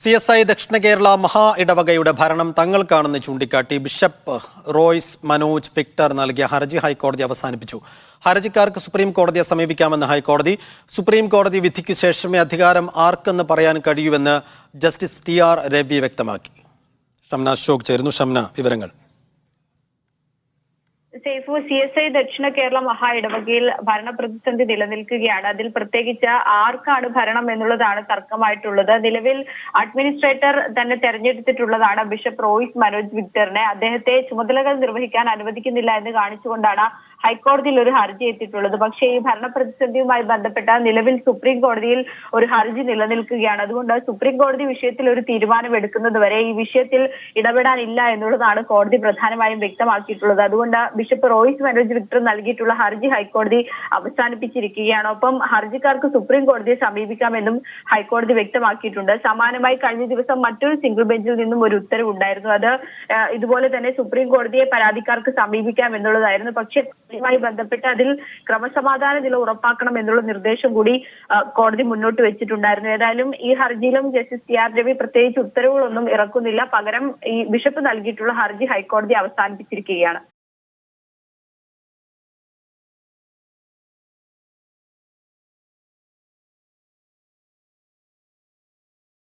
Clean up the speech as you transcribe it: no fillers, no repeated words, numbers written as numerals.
CSI ദക്ഷിണ കേരള മഹാ ഇടവകയുടെ ഭരണം തങ്ങൾക്കാണെന്ന് ചൂണ്ടിക്കാട്ടി ബിഷപ്പ് റോയ്സ് മനോജ് വിക്ടർ നൽകിയ ഹർജി ഹൈക്കോടതി അവസാനിപ്പിച്ചു. ഹർജിക്കാർക്ക് സുപ്രീം കോടതിയെ സമീപിക്കാമെന്ന് ഹൈക്കോടതി. സുപ്രീം കോടതി വിധിക്ക് ശേഷമേ അധികാരം ആർക്കെന്ന് പറയാൻ കഴിയൂവെന്ന് ജസ്റ്റിസ് TR രവി വ്യക്തമാക്കി. ഷംന അശോക് ചേരുന്നു. ഷംന, വിവരങ്ങൾ. സേഫു, CSI ദക്ഷിണ കേരള മഹാ ഇടവകയിൽ ഭരണപ്രതിസന്ധി നിലനിൽക്കുകയാണ്. അതിൽ പ്രത്യേകിച്ച് ആർക്കാണ് ഭരണം എന്നുള്ളതാണ് തർക്കമായിട്ടുള്ളത്. നിലവിൽ അഡ്മിനിസ്ട്രേറ്റർ തന്നെ തെരഞ്ഞെടുത്തിട്ടുള്ളതാണ് ബിഷപ്പ് റോയ്സ് മനോജ് വിക്ടറിനെ. അദ്ദേഹത്തെ ചുമതലകൾ നിർവഹിക്കാൻ അനുവദിക്കുന്നില്ല എന്ന് കാണിച്ചുകൊണ്ടാണ് ഹൈക്കോടതിയിൽ ഒരു ഹർജി എത്തിയിട്ടുള്ളത്. പക്ഷേ ഈ ഭരണപ്രതിസന്ധിയുമായി ബന്ധപ്പെട്ട നിലവിൽ സുപ്രീം കോടതിയിൽ ഒരു ഹർജി നിലനിൽക്കുകയാണ്. അതുകൊണ്ട് സുപ്രീം കോടതി വിഷയത്തിൽ ഒരു തീരുമാനം എടുക്കുന്നത് വരെ ഈ വിഷയത്തിൽ ഇടപെടാനില്ല എന്നുള്ളതാണ് കോടതി പ്രധാനമായും വ്യക്തമാക്കിയിട്ടുള്ളത്. അതുകൊണ്ട് ബിഷപ്പ് റോയ്സ് മനോജ് വിക്ടർ നൽകിയിട്ടുള്ള ഹർജി ഹൈക്കോടതി അവസാനിപ്പിച്ചിരിക്കുകയാണ്. ഒപ്പം ഹർജിക്കാർക്ക് സുപ്രീം കോടതിയെ സമീപിക്കാമെന്നും ഹൈക്കോടതി വ്യക്തമാക്കിയിട്ടുണ്ട്. സമാനമായി കഴിഞ്ഞ ദിവസം മറ്റൊരു സിംഗിൾ ബെഞ്ചിൽ നിന്നും ഒരു ഉത്തരവുണ്ടായിരുന്നു. അത് ഇതുപോലെ തന്നെ സുപ്രീം കോടതിയെ പരാതിക്കാർക്ക് സമീപിക്കാം എന്നുള്ളതായിരുന്നു. പക്ഷേ ുമായി ബന്ധപ്പെട്ട് അതിൽ ക്രമസമാധാന നില ഉറപ്പാക്കണം എന്നുള്ള നിർദ്ദേശം കൂടി കോടതി മുന്നോട്ട് വെച്ചിട്ടുണ്ടായിരുന്നു. ഏതായാലും ഈ ഹർജിയിലും ജസ്റ്റിസ് TR രവി പ്രത്യേകിച്ച് ഉത്തരവുകളൊന്നും ഇറക്കുന്നില്ല. പകരം ഈ ബിഷപ്പ് നൽകിയിട്ടുള്ള ഹർജി ഹൈക്കോടതി അവസാനിപ്പിച്ചിരിക്കുകയാണ്.